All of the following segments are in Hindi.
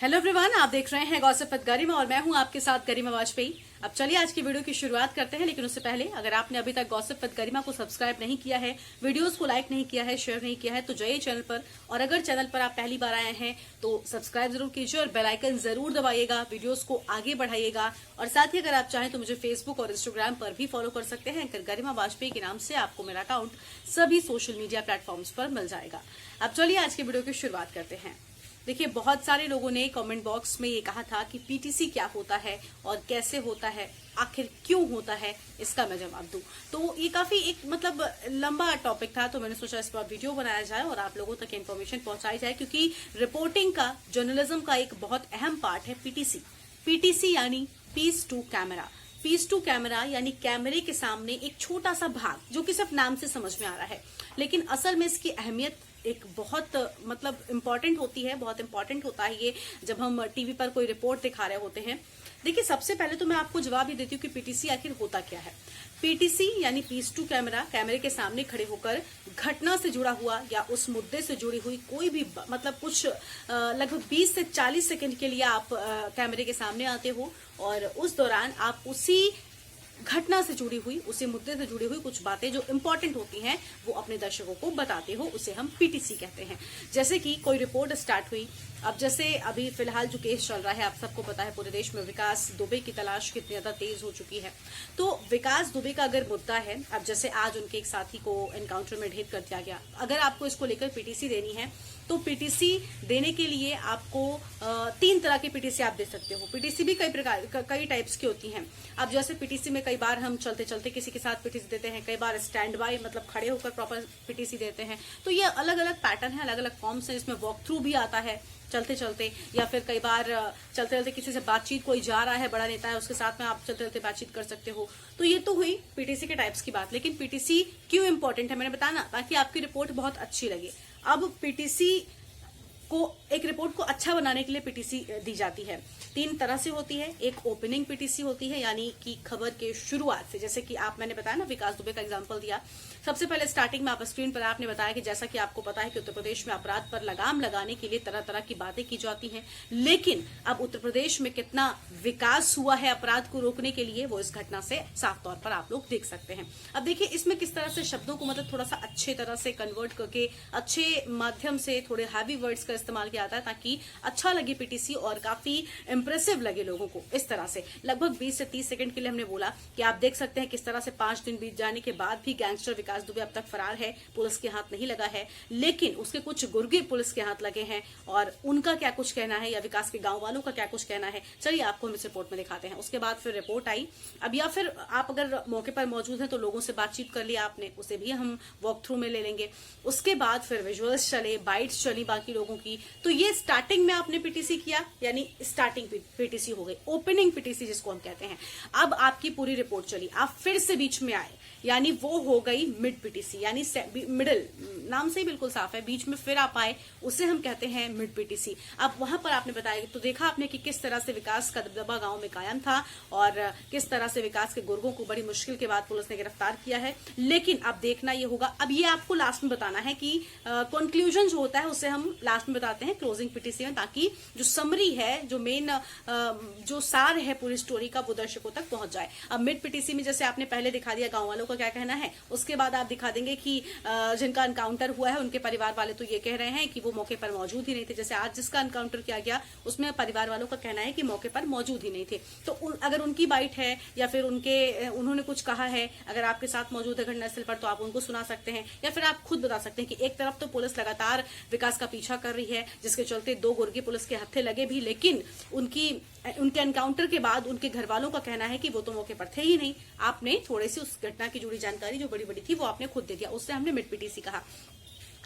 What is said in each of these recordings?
हेलो एवरीवन, आप देख रहे हैं गॉसिप विद गरिमा और मैं हूं आपके साथ गरिमा वाजपेयी। अब चलिए आज की वीडियो की शुरुआत करते हैं, लेकिन उससे पहले अगर आपने अभी तक गॉसिप विद गरिमा को सब्सक्राइब नहीं किया है, वीडियोस को लाइक नहीं किया है, शेयर नहीं किया है तो जाइए चैनल पर। और अगर चैनल पर आप पहली बार आए हैं तो सब्सक्राइब जरूर कीजिए और बेल आइकन जरूर दबाइएगा, वीडियोस को आगे बढ़ाइएगा। और साथ ही अगर आप चाहें तो मुझे फेसबुक और इंस्टाग्राम पर भी फॉलो कर सकते हैं। गरिमा वाजपेयी के नाम से आपको मेरा अकाउंट सभी सोशल मीडिया प्लेटफॉर्म्स पर मिल जाएगा। अब चलिए आज की वीडियो की शुरुआत करते हैं। देखिए, बहुत सारे लोगों ने कमेंट बॉक्स में ये कहा था कि पीटीसी क्या होता है और कैसे होता है, आखिर क्यों होता है, इसका मैं जवाब दूं। तो ये काफी एक लंबा टॉपिक था, तो मैंने सोचा इस पर वीडियो बनाया जाए और आप लोगों तक इन्फॉर्मेशन पहुंचाई जाए, क्योंकि रिपोर्टिंग का, जर्नलिज्म का एक बहुत अहम पार्ट है पीटीसी। पीटीसी यानी piece to camera. Piece to camera यानी कैमरे के सामने एक छोटा सा भाग, जो कि सिर्फ नाम से समझ में आ रहा है, लेकिन असल में इसकी अहमियत एक बहुत इम्पोर्टेंट होती है। बहुत इम्पोर्टेंट होता है ये जब हम टीवी पर कोई रिपोर्ट दिखा रहे होते हैं। देखिए, सबसे पहले तो मैं आपको जवाब ये देती हूँ कि पीटीसी आखिर होता क्या है। पीटीसी यानी पीस टू कैमरा, कैमरे के सामने खड़े होकर घटना से जुड़ा हुआ या उस मुद्दे से जुड़ी हुई कोई भी कुछ लगभग 20 से 40 सेकंड के लिए आप कैमरे के सामने आते हो और उस दौरान आप उसी घटना से जुड़ी हुई, उसी मुद्दे से जुड़ी हुई कुछ बातें जो इंपॉर्टेंट होती हैं वो अपने दर्शकों को बताते हो, उसे हम पीटीसी कहते हैं। जैसे कि कोई रिपोर्ट स्टार्ट हुई, अब जैसे अभी फिलहाल जो केस चल रहा है, आप सबको पता है पूरे देश में विकास दुबे की तलाश कितनी ज्यादा तेज हो चुकी है। तो विकास दुबे का अगर मुद्दा है, अब जैसे आज उनके एक साथी को एनकाउंटर में ढेर कर दिया गया, अगर आपको इसको लेकर पीटीसी देनी है तो पीटीसी देने के लिए आपको 3 तरह की पीटीसी आप दे सकते हो। पीटीसी भी कई टाइप्स की होती हैं। अब जैसे पीटीसी में कई बार हम चलते चलते किसी के साथ पीटीसी देते हैं, कई बार स्टैंड बाय खड़े होकर प्रॉपर पीटीसी देते हैं। तो ये अलग अलग पैटर्न है, अलग अलग फॉर्म्स हैं। इसमें वॉक थ्रू भी आता है चलते चलते, या फिर कई बार चलते चलते किसी से बातचीत, कोई जा रहा है, बड़ा नेता है, उसके साथ में आप चलते चलते बातचीत कर सकते हो। तो ये तो हुई पीटीसी के टाइप्स की बात। लेकिन पीटीसी क्यों इंपॉर्टेंट है मैंने बताना, ताकि आपकी रिपोर्ट बहुत अच्छी लगे। अब पीटीसी को, एक रिपोर्ट को अच्छा बनाने के लिए पीटीसी दी जाती है। 3 तरह से होती है। एक ओपनिंग पीटीसी होती है, यानी कि खबर के शुरुआत से, जैसे कि मैंने बताया ना, विकास दुबे का एग्जांपल दिया। सबसे पहले स्टार्टिंग में आप स्क्रीन पर आपने बताया कि जैसा कि आपको पता है कि उत्तर प्रदेश में अपराध पर लगाम लगाने के लिए तरह तरह की बातें की जाती हैं, लेकिन अब उत्तर प्रदेश में कितना विकास हुआ है अपराध को रोकने के लिए, वो इस घटना से साफ तौर पर आप लोग देख सकते हैं। अब देखिए, इसमें किस तरह से शब्दों को थोड़ा सा अच्छे तरह से कन्वर्ट करके, अच्छे माध्यम से थोड़े हैवी वर्ड्स का इस्तेमाल किया जाता है, ताकि अच्छा लगे पीटीसी और काफी इंप्रेसिव लगे लोगों को। इस तरह से लगभग 20 से 30 सेकंड के लिए हमने बोला कि आप देख सकते हैं किस तरह से 5 दिन बीत जाने के बाद भी गैंगस्टर विकास दुबे अब तक फरार है, पुलिस के हाथ नहीं लगा है, लेकिन उसके कुछ गुर्गे पुलिस के हाथ लगे हैं और उनका क्या कुछ कहना है, या विकास के गांव वालों का क्या कुछ कहना है, चलिए आपको हम इस रिपोर्ट में दिखाते हैं। उसके बाद फिर रिपोर्ट आई। अब या फिर आप अगर मौके पर मौजूद हैं तो लोगों से बातचीत कर लिया आपने, उसे भी हम वॉक थ्रू में ले लेंगे। उसके बाद फिर विजुअल्स चले, बाइट्स चली बाकी लोगों की। तो ये स्टार्टिंग में आपने पीटीसी किया, यानी स्टार्टिंग पीटीसी हो गई, ओपनिंग पीटीसी जिसको हम कहते हैं। अब आपकी पूरी रिपोर्ट चली, आप फिर से बीच में आए, यानी वो हो गई मिड पीटीसी, यानी मिडिल, नाम से ही बिल्कुल साफ है, बीच में फिर आप आए, उसे हम कहते हैं मिड पीटीसी। अब वहां पर आपने बताया, तो देखा आपने कि किस तरह से विकास का दबदबा गांव में कायम था और किस तरह से विकास के गुर्गों को बड़ी मुश्किल के बाद पुलिस ने गिरफ्तार किया है। लेकिन अब देखना ये होगा, अब ये आपको लास्ट में बताना है कि कंक्लूजन जो होता है उसे हम लास्ट में बताते हैं क्लोजिंग पीटीसी में, ताकि जो समरी है, जो मेन जो सार है पूरी स्टोरी का, वो दर्शकों तक पहुंच जाए। अब मिड पीटीसी में जैसे आपने पहले दिखा दिया गांव वालों का क्या कहना है, उसके बाद आप दिखा देंगे कि जिनका एनकाउंटर हुआ है उनके परिवार वाले तो ये कह रहे हैं कि वो मौके पर मौजूद ही नहीं थे। जैसे आज जिसका एनकाउंटर किया गया, उसमें परिवार वालों का कहना है कि मौके पर मौजूद ही नहीं थे। तो अगर उनकी बाइट है या फिर उन्होंने कुछ कहा है, अगर आपके साथ मौजूद है घटनास्थल पर, तो आप उनको सुना सकते हैं, या फिर आप खुद बता सकते हैं कि एक तरफ तो पुलिस लगातार विकास का पीछा कर रही है, जिसके चलते 2 गुर्गे पुलिस के हत्थे लगे भी, लेकिन उनके एनकाउंटर के बाद उनके घर वालों का कहना है कि वो तो मौके पर थे ही नहीं। आपने थोड़ी सी उस घटना की जुड़ी जानकारी जो बड़ी बड़ी थी वो आपने खुद दे दिया, उससे हमने मिड पीटीसी कहा।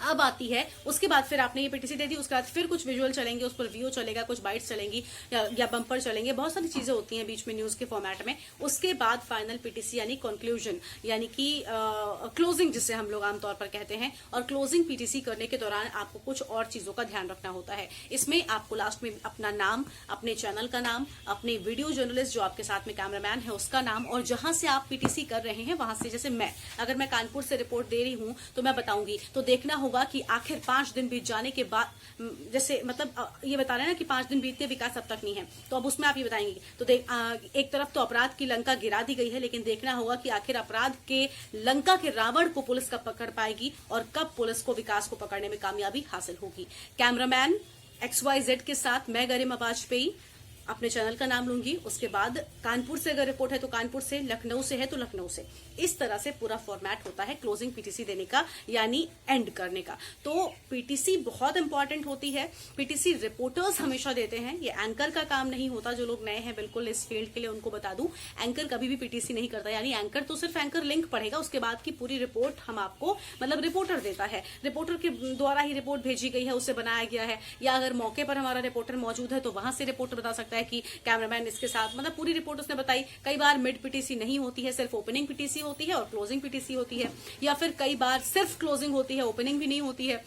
अब आती है उसके बाद फिर आपने ये पीटीसी दे दी, उसके बाद फिर कुछ विजुअल चलेंगे, उस पर व्यू चलेगा, कुछ बाइट्स चलेंगी या बम्पर चलेंगे, बहुत सारी चीजें होती हैं बीच में न्यूज के फॉर्मेट में। उसके बाद फाइनल पीटीसी यानी कंक्लूजन, यानी कि क्लोजिंग जिसे हम लोग आमतौर पर कहते हैं। और क्लोजिंग पीटीसी करने के दौरान आपको कुछ और चीजों का ध्यान रखना होता है। इसमें आपको लास्ट में अपना नाम, अपने चैनल का नाम, अपने वीडियो जर्नलिस्ट जो आपके साथ में कैमरामैन है उसका नाम, और जहां से आप पीटीसी कर रहे हैं वहां से, जैसे मैं अगर मैं कानपुर से रिपोर्ट दे रही हूं तो मैं बताऊंगी, तो देखना होगा कि आखिर 5 दिन बीत जाने के बाद, जैसे मतलब ये बता रहे हैं ना कि 5 दिन बीतते विकास अब तक नहीं है, तो अब उसमें आप ये बताएंगे। तो एक तरफ तो अपराध की लंका गिरा दी गई है, लेकिन देखना होगा कि आखिर अपराध के लंका के रावण को पुलिस कब पकड़ पाएगी और कब पुलिस को विकास को पकड़ने में कामयाबी हासिल होगी। कैमरामैन XYZ के साथ मैं गरिमा वाजपेयी अपने चैनल का नाम लूंगी। उसके बाद कानपुर से अगर रिपोर्ट है तो कानपुर से, लखनऊ से है तो लखनऊ से। इस तरह से पूरा फॉर्मेट होता है क्लोजिंग पीटीसी देने का, यानी एंड करने का। तो पीटीसी बहुत इंपॉर्टेंट होती है। पीटीसी रिपोर्टर्स हमेशा देते हैं, ये एंकर का काम नहीं होता। जो लोग नए हैं बिल्कुल इस फील्ड के लिए, उनको बता दूं, एंकर कभी भी पीटीसी नहीं करता। यानी एंकर तो सिर्फ एंकर लिंक पढ़ेगा, उसके बाद की पूरी रिपोर्ट हम आपको, मतलब रिपोर्टर देता है, रिपोर्टर के द्वारा ही रिपोर्ट भेजी गई है, उसे बनाया गया है। या अगर मौके पर हमारा रिपोर्टर मौजूद है तो वहां से रिपोर्टर बता सकता है कि कैमरामैन इसके साथ, मतलब पूरी रिपोर्ट उसने बताई। कई बार मिड पीटीसी नहीं होती है, सिर्फ ओपनिंग पीटीसी होती है और क्लोजिंग पीटीसी होती है, या फिर कई बार सिर्फ क्लोजिंग होती है, ओपनिंग भी नहीं होती है।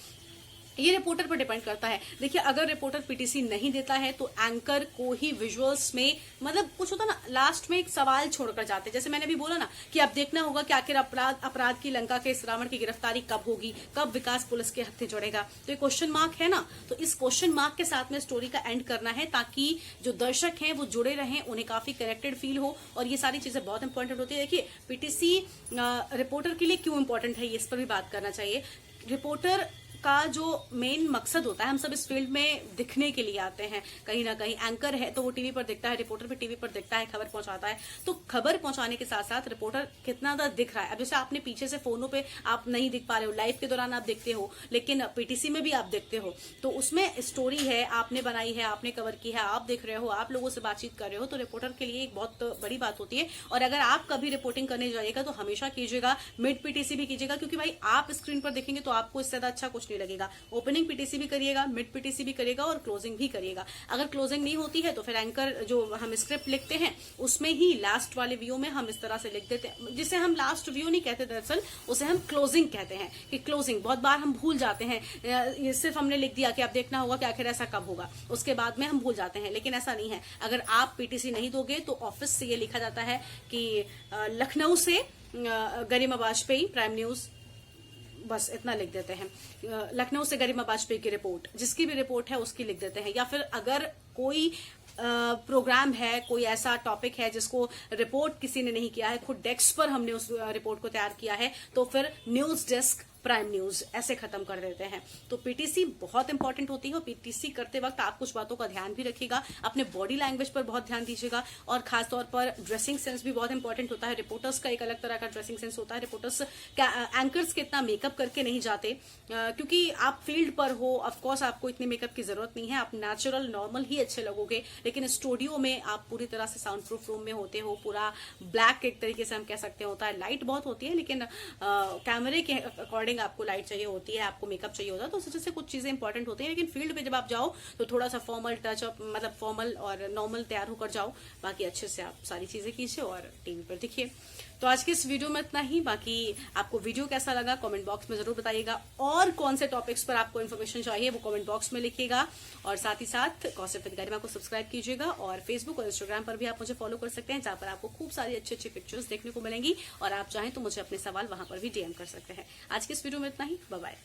ये रिपोर्टर पर डिपेंड करता है। देखिए, अगर रिपोर्टर पीटीसी नहीं देता है तो एंकर को ही विजुअल्स में, मतलब कुछ होता ना, लास्ट में एक सवाल छोड़कर जाते हैं। जैसे मैंने अभी बोला ना कि अब देखना होगा कि आखिर अपराध की लंका के इस रावण की गिरफ्तारी कब होगी, कब विकास पुलिस के हत्थे जुड़ेगा। तो ये क्वेश्चन मार्क है ना, तो इस क्वेश्चन मार्क के साथ में स्टोरी का एंड करना है, ताकि जो दर्शक हैं वो जुड़े रहें, उन्हें काफी कनेक्टेड फील हो। और ये सारी चीजें बहुत इंपॉर्टेंट होती है। देखिए, पीटीसी रिपोर्टर के लिए क्यों इंपॉर्टेंट है, इस पर भी बात करना चाहिए। रिपोर्टर का जो मेन मकसद होता है, हम सब इस फील्ड में दिखने के लिए आते हैं कहीं ना कहीं। एंकर है तो वो टीवी पर दिखता है, रिपोर्टर भी टीवी पर दिखता है, खबर पहुंचाता है। तो खबर पहुंचाने के साथ साथ रिपोर्टर कितना ज्यादा दिख रहा है। अब जैसे आपने पीछे से फोनों पे आप नहीं दिख पा रहे हो, लाइव के दौरान आप देखते हो, लेकिन पीटीसी में भी आप देखते हो, तो उसमें स्टोरी है, आपने बनाई है, आपने कवर की है, आप देख रहे हो, आप लोगों से बातचीत कर रहे हो, तो रिपोर्टर के लिए एक बहुत बड़ी बात होती है। और अगर आप कभी रिपोर्टिंग करने जाइएगा तो हमेशा कीजिएगा मिड पीटीसी भी कीजिएगा, क्योंकि भाई आप स्क्रीन पर देखेंगे तो आपको इससे ज्यादा अच्छा कुछ नहीं लगेगा। ओपनिंग पीटीसी भी करिएगा, मिड पीटीसी भी करिएगा और क्लोजिंग भी करिएगा। अगर क्लोजिंग नहीं होती है तो फिर एंकर जो हम स्क्रिप्ट लिखते हैं उसमें ही लास्ट वाले व्यू में हम इस तरह से लिख देते हैं, जिसे हम लास्ट व्यू नहीं कहते, दरअसल उसे हम क्लोजिंग कहते हैं। कि क्लोजिंग बहुत बार हम भूल जाते हैं, ये सिर्फ हमने लिख दिया कि आप देखना होगा कि आखिर ऐसा कब होगा, उसके बाद में हम भूल जाते हैं। लेकिन ऐसा नहीं है। अगर आप पीटीसी नहीं दोगे तो ऑफिस से ये लिखा जाता है कि लखनऊ से गरिमा वाजपेयी, प्राइम न्यूज, बस इतना लिख देते हैं। लखनऊ से गरिमा वाजपेयी की रिपोर्ट, जिसकी भी रिपोर्ट है उसकी लिख देते हैं। या फिर अगर कोई प्रोग्राम है, कोई ऐसा टॉपिक है जिसको रिपोर्ट किसी ने नहीं किया है, खुद डेस्क पर हमने उस रिपोर्ट को तैयार किया है, तो फिर न्यूज डेस्क प्राइम न्यूज ऐसे खत्म कर देते हैं। तो पीटीसी बहुत इंपॉर्टेंट होती है और पीटीसी करते वक्त आप कुछ बातों का ध्यान भी रखिएगा, अपने बॉडी लैंग्वेज पर बहुत ध्यान दीजिएगा, और खासतौर पर ड्रेसिंग सेंस भी बहुत इंपॉर्टेंट होता है। रिपोर्टर्स का एक अलग तरह का ड्रेसिंग सेंस होता है। रिपोर्टर्स एंकर्स के इतना मेकअप करके नहीं जाते, क्योंकि आप फील्ड पर हो, ऑफकोर्स आपको इतने मेकअप की जरूरत नहीं है, आप नेचुरल नॉर्मल ही अच्छे लगोगे। लेकिन स्टूडियो में आप पूरी तरह से साउंड प्रूफ रूम में होते हो, पूरा ब्लैक एक तरीके से हम कह सकते हैं होता है। लाइट बहुत होती है, लेकिन कैमरे के अकॉर्डिंग आपको लाइट चाहिए होती है, आपको मेकअप चाहिए होता है, तो उस वजह से कुछ चीजें इंपॉर्टेंट होती हैं। लेकिन फील्ड पे जब आप जाओ तो थोड़ा सा फॉर्मल टचअप, मतलब फॉर्मल और नॉर्मल तैयार होकर जाओ। बाकी अच्छे से आप सारी चीजें कीजिए और टीवी पर दिखिए। तो आज की इस वीडियो में इतना ही। बाकी आपको वीडियो कैसा लगा कमेंट बॉक्स में जरूर बताइएगा, और कौन से टॉपिक्स पर आपको इन्फॉर्मेशन चाहिए वो कमेंट बॉक्स में लिखिएगा। और साथ ही साथ गॉसिप विद गरिमा को सब्सक्राइब कीजिएगा, और फेसबुक और इंस्टाग्राम पर भी आप मुझे फॉलो कर सकते हैं, जहां पर आपको खूब सारी अच्छी अच्छी पिक्चर्स देखने को मिलेंगी, और आप चाहें तो मुझे अपने सवाल वहां पर भी डीएम कर सकते हैं। आज की इस वीडियो में इतना ही। Bye bye.